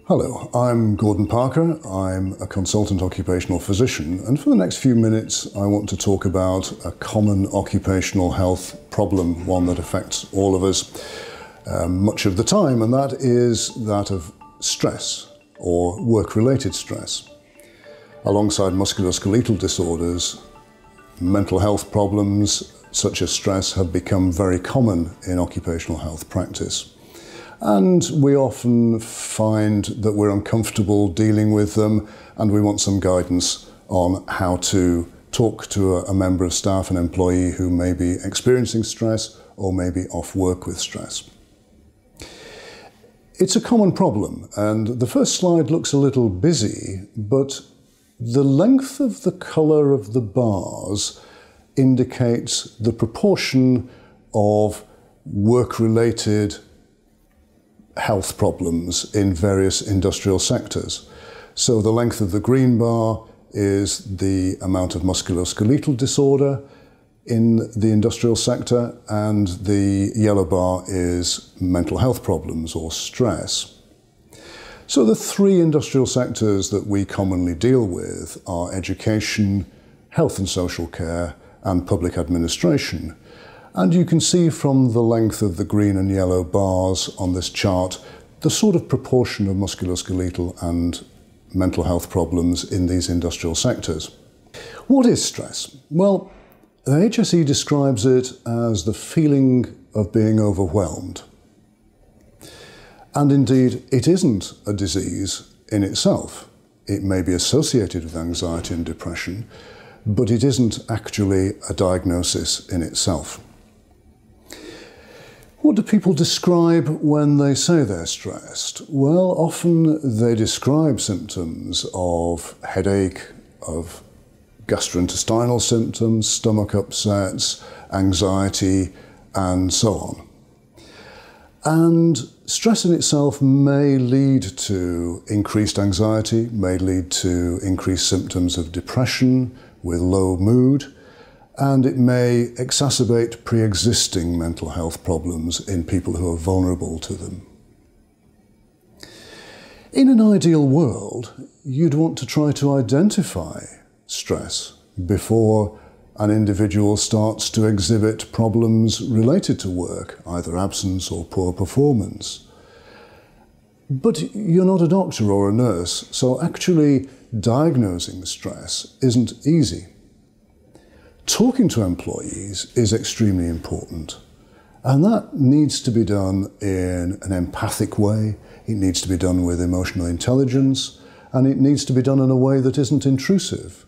Hello, I'm Gordon Parker. I'm a consultant occupational physician, and for the next few minutes I want to talk about a common occupational health problem, one that affects all of us much of the time, and that is that of stress or work-related stress. Alongside musculoskeletal disorders, mental health problems such as stress have become very common in occupational health practice. And we often find that we're uncomfortable dealing with them, and we want some guidance on how to talk to a member of staff, an employee who may be experiencing stress or may be off work with stress. It's a common problem, and the first slide looks a little busy, but the length of the colour of the bars indicates the proportion of work-related health problems in various industrial sectors. So the length of the green bar is the amount of musculoskeletal disorder in the industrial sector, and the yellow bar is mental health problems or stress. So the three industrial sectors that we commonly deal with are education, health and social care, and public administration. And you can see from the length of the green and yellow bars on this chart the sort of proportion of musculoskeletal and mental health problems in these industrial sectors. What is stress? Well, the HSE describes it as the feeling of being overwhelmed. And indeed, it isn't a disease in itself. It may be associated with anxiety and depression, but it isn't actually a diagnosis in itself. What do people describe when they say they're stressed? Well, often they describe symptoms of headache, of gastrointestinal symptoms, stomach upsets, anxiety, and so on. And stress in itself may lead to increased anxiety, may lead to increased symptoms of depression with low mood, and it may exacerbate pre-existing mental health problems in people who are vulnerable to them. In an ideal world, you'd want to try to identify stress before an individual starts to exhibit problems related to work, either absence or poor performance. But you're not a doctor or a nurse, so actually diagnosing stress isn't easy. Talking to employees is extremely important, and that needs to be done in an empathic way, it needs to be done with emotional intelligence, and it needs to be done in a way that isn't intrusive.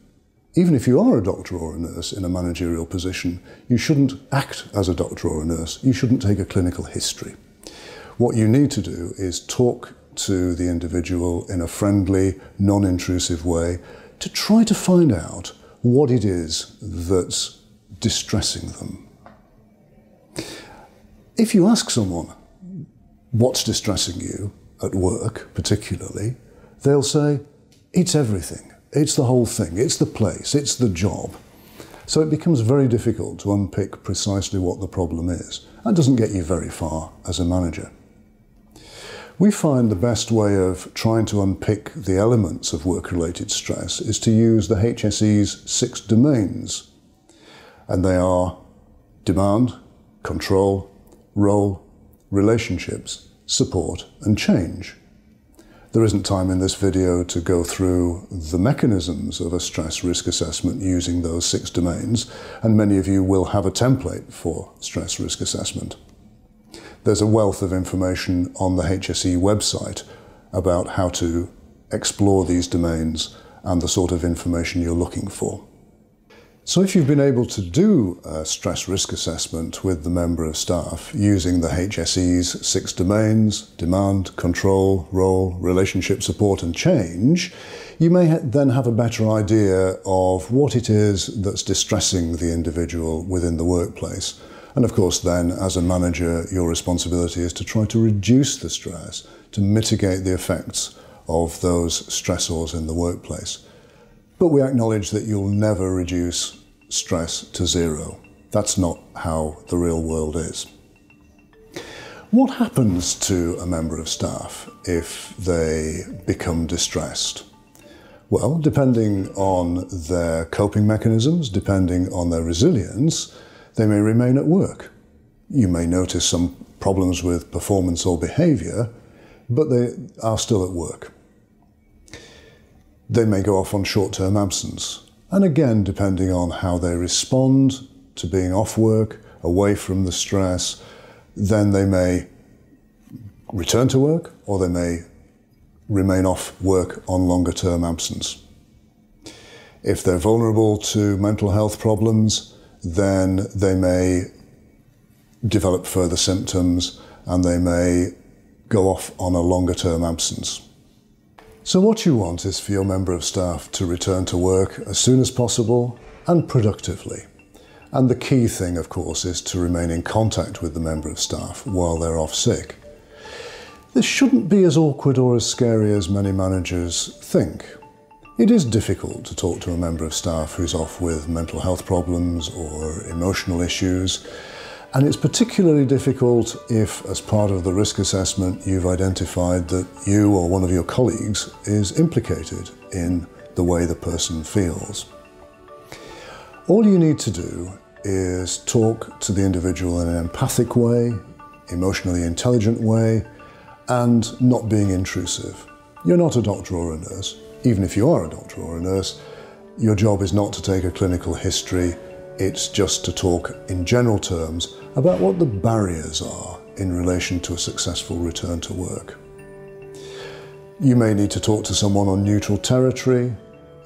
Even if you are a doctor or a nurse in a managerial position, you shouldn't act as a doctor or a nurse, you shouldn't take a clinical history. What you need to do is talk to the individual in a friendly, non-intrusive way to try to find out what it is that's distressing them. If you ask someone, what's distressing you at work particularly, they'll say, it's everything, it's the whole thing, it's the place, it's the job. So it becomes very difficult to unpick precisely what the problem is. That doesn't get you very far as a manager. We find the best way of trying to unpick the elements of work-related stress is to use the HSE's 6 domains. And they are demand, control, role, relationships, support, and change. There isn't time in this video to go through the mechanisms of a stress risk assessment using those 6 domains, and many of you will have a template for stress risk assessment. There's a wealth of information on the HSE website about how to explore these domains and the sort of information you're looking for. So if you've been able to do a stress risk assessment with the member of staff using the HSE's 6 domains, demand, control, role, relationship, support and change, you may then have a better idea of what it is that's distressing the individual within the workplace. And of course then, as a manager, your responsibility is to try to reduce the stress, to mitigate the effects of those stressors in the workplace. But we acknowledge that you'll never reduce stress to zero. That's not how the real world is. What happens to a member of staff if they become distressed? Well, depending on their coping mechanisms, depending on their resilience, they may remain at work. You may notice some problems with performance or behaviour, but they are still at work. They may go off on short-term absence. And again, depending on how they respond to being off work, away from the stress, then they may return to work or they may remain off work on longer-term absence. If they're vulnerable to mental health problems, then they may develop further symptoms and they may go off on a longer-term absence. So what you want is for your member of staff to return to work as soon as possible and productively. And the key thing, of course, is to remain in contact with the member of staff while they're off sick. This shouldn't be as awkward or as scary as many managers think. It is difficult to talk to a member of staff who's off with mental health problems or emotional issues, and it's particularly difficult if, as part of the risk assessment, you've identified that you or one of your colleagues is implicated in the way the person feels. All you need to do is talk to the individual in an empathic way, emotionally intelligent way, and not being intrusive. You're not a doctor or a nurse. Even if you are a doctor or a nurse, your job is not to take a clinical history. It's just to talk in general terms about what the barriers are in relation to a successful return to work. You may need to talk to someone on neutral territory.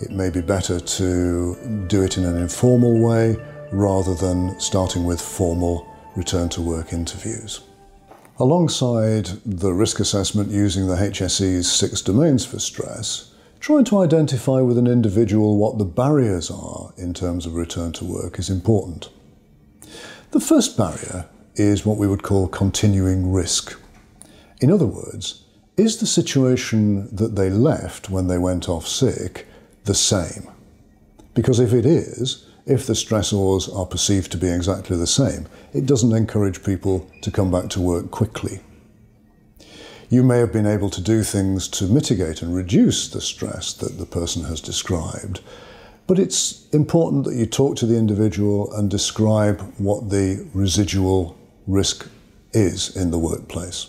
It may be better to do it in an informal way rather than starting with formal return to work interviews. Alongside the risk assessment using the HSE's 6 domains for stress, trying to identify with an individual what the barriers are in terms of return to work is important. The first barrier is what we would call continuing risk. In other words, is the situation that they left when they went off sick the same? Because if it is, if the stressors are perceived to be exactly the same, it doesn't encourage people to come back to work quickly. You may have been able to do things to mitigate and reduce the stress that the person has described, but it's important that you talk to the individual and describe what the residual risk is in the workplace.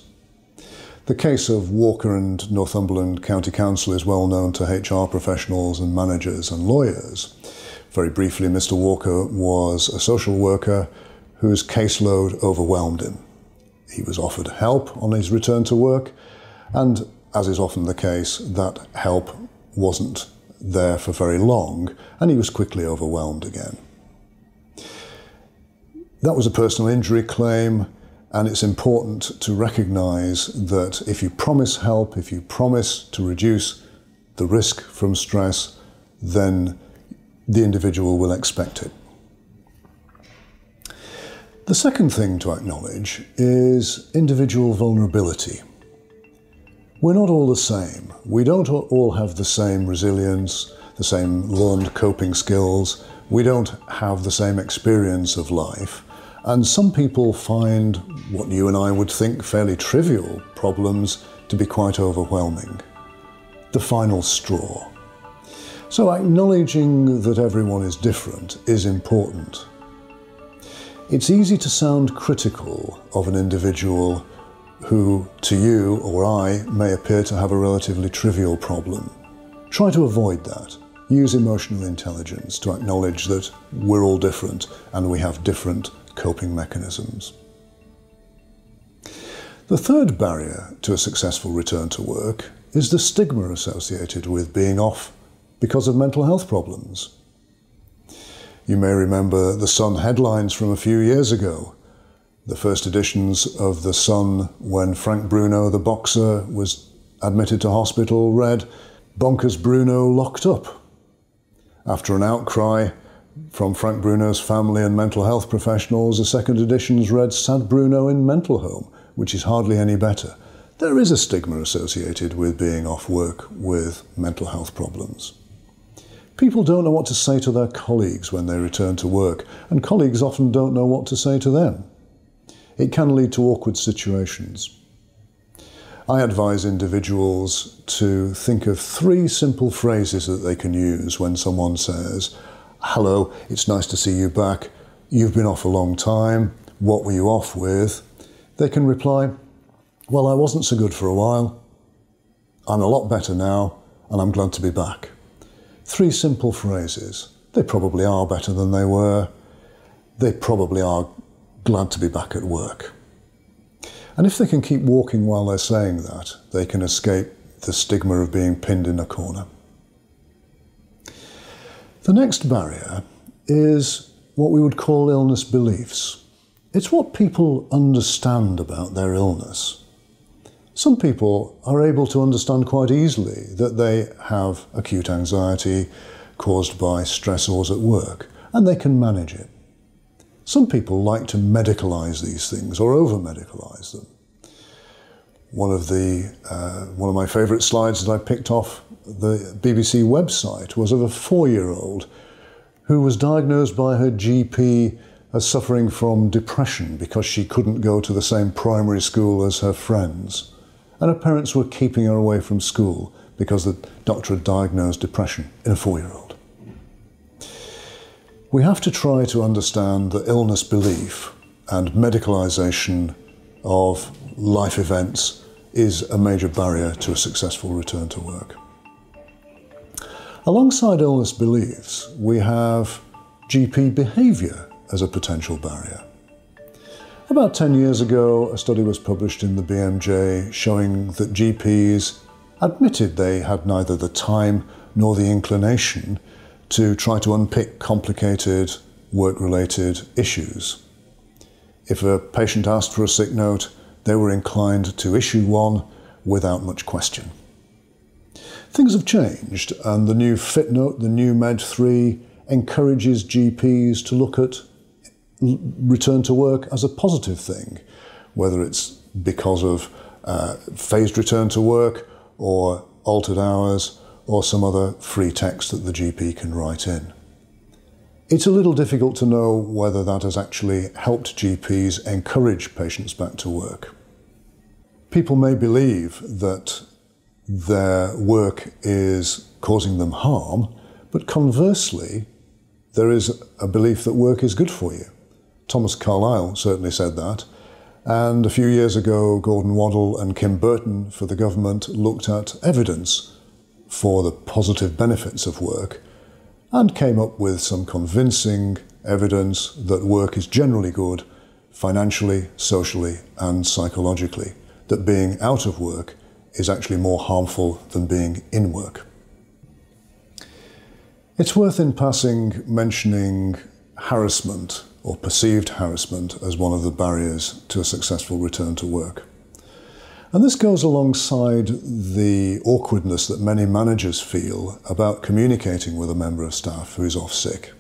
The case of Walker and Northumberland County Council is well known to HR professionals and managers and lawyers. Very briefly, Mr. Walker was a social worker whose caseload overwhelmed him. He was offered help on his return to work, and as is often the case, that help wasn't there for very long, and he was quickly overwhelmed again. That was a personal injury claim, and it's important to recognise that if you promise help, if you promise to reduce the risk from stress, then the individual will expect it. The second thing to acknowledge is individual vulnerability. We're not all the same. We don't all have the same resilience, the same learned coping skills. We don't have the same experience of life. And some people find what you and I would think fairly trivial problems to be quite overwhelming. The final straw. So acknowledging that everyone is different is important. It's easy to sound critical of an individual who, to you or I, may appear to have a relatively trivial problem. Try to avoid that. Use emotional intelligence to acknowledge that we're all different and we have different coping mechanisms. The third barrier to a successful return to work is the stigma associated with being off because of mental health problems. You may remember the Sun headlines from a few years ago. The first editions of the Sun, when Frank Bruno, the boxer, was admitted to hospital, read, "Bonkers Bruno locked up." After an outcry from Frank Bruno's family and mental health professionals, the second editions read, "Sad Bruno in mental home," which is hardly any better. There is a stigma associated with being off work with mental health problems. People don't know what to say to their colleagues when they return to work, and colleagues often don't know what to say to them. it can lead to awkward situations. I advise individuals to think of 3 simple phrases that they can use when someone says, "Hello, it's nice to see you back. You've been off a long time. What were you off with?" They can reply, "Well, I wasn't so good for a while. I'm a lot better now, and I'm glad to be back." 3 simple phrases. They probably are better than they were. They probably are glad to be back at work. And if they can keep walking while they're saying that, they can escape the stigma of being pinned in a corner. The next barrier is what we would call illness beliefs. It's what people understand about their illness. Some people are able to understand quite easily that they have acute anxiety caused by stressors at work, and they can manage it. Some people like to medicalise these things or over-medicalise them. One of my favourite slides that I picked off the BBC website was of a 4-year-old who was diagnosed by her GP as suffering from depression because she couldn't go to the same primary school as her friends. And her parents were keeping her away from school because the doctor had diagnosed depression in a 4-year-old. We have to try to understand that illness belief and medicalisation of life events is a major barrier to a successful return to work. Alongside illness beliefs, we have GP behaviour as a potential barrier. About 10 years ago, a study was published in the BMJ showing that GPs admitted they had neither the time nor the inclination to try to unpick complicated work-related issues. If a patient asked for a sick note, they were inclined to issue one without much question. Things have changed, and the new Fit Note, the new Med 3, encourages GPs to look at return to work as a positive thing, whether it's because of phased return to work or altered hours or some other free text that the GP can write in. It's a little difficult to know whether that has actually helped GPs encourage patients back to work. People may believe that their work is causing them harm, but conversely, there is a belief that work is good for you. Thomas Carlyle certainly said that, and a few years ago, Gordon Waddell and Kim Burton for the government looked at evidence for the positive benefits of work and came up with some convincing evidence that work is generally good financially, socially, and psychologically, that being out of work is actually more harmful than being in work. It's worth in passing mentioning harassment or perceived harassment as one of the barriers to a successful return to work. And this goes alongside the awkwardness that many managers feel about communicating with a member of staff who is off sick.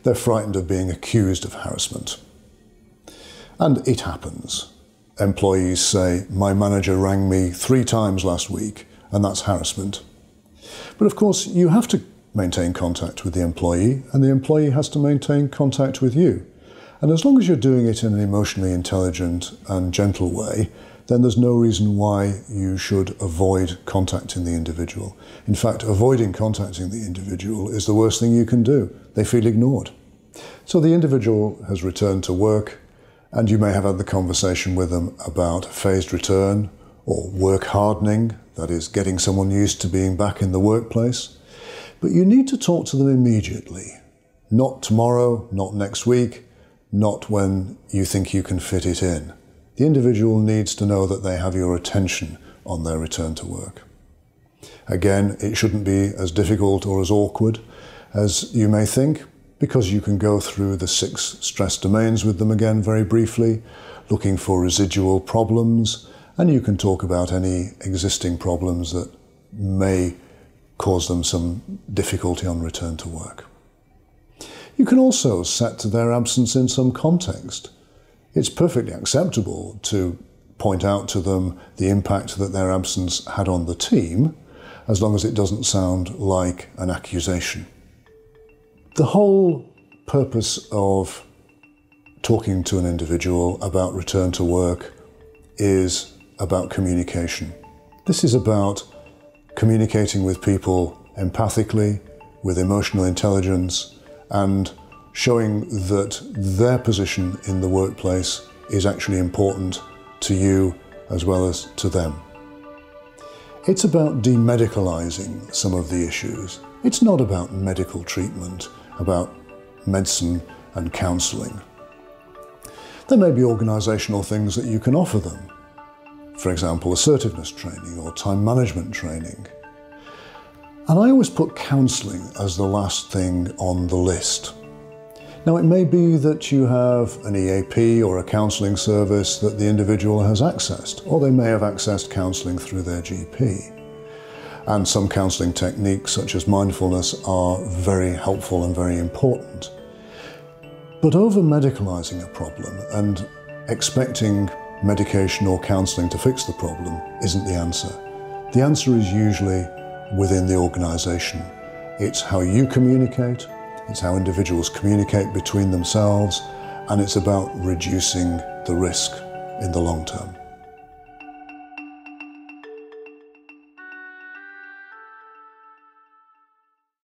They're frightened of being accused of harassment. And it happens. Employees say, "My manager rang me 3 times last week," and that's harassment. But of course, you have to maintain contact with the employee, and the employee has to maintain contact with you. And as long as you're doing it in an emotionally intelligent and gentle way, then there's no reason why you should avoid contacting the individual. In fact, avoiding contacting the individual is the worst thing you can do. They feel ignored. So the individual has returned to work, and you may have had the conversation with them about phased return or work hardening, that is, getting someone used to being back in the workplace. But you need to talk to them immediately. Not tomorrow, not next week, not when you think you can fit it in. The individual needs to know that they have your attention on their return to work. Again, it shouldn't be as difficult or as awkward as you may think, because you can go through the 6 stress domains with them again very briefly, looking for residual problems, and you can talk about any existing problems that may cause them some difficulty on return to work. You can also set their absence in some context. It's perfectly acceptable to point out to them the impact that their absence had on the team, as long as it doesn't sound like an accusation. The whole purpose of talking to an individual about return to work is about communication. This is about communicating with people empathically, with emotional intelligence, and showing that their position in the workplace is actually important to you as well as to them. It's about demedicalizing some of the issues. It's not about medical treatment, about medicine and counselling. There may be organisational things that you can offer them. For example, assertiveness training or time management training. And I always put counselling as the last thing on the list. Now, it may be that you have an EAP or a counselling service that the individual has accessed, or they may have accessed counselling through their GP. And some counselling techniques, such as mindfulness, are very helpful and very important. But over-medicalising a problem and expecting medication or counselling to fix the problem isn't the answer. The answer is usually within the organisation. It's how you communicate, it's how individuals communicate between themselves, and it's about reducing the risk in the long term.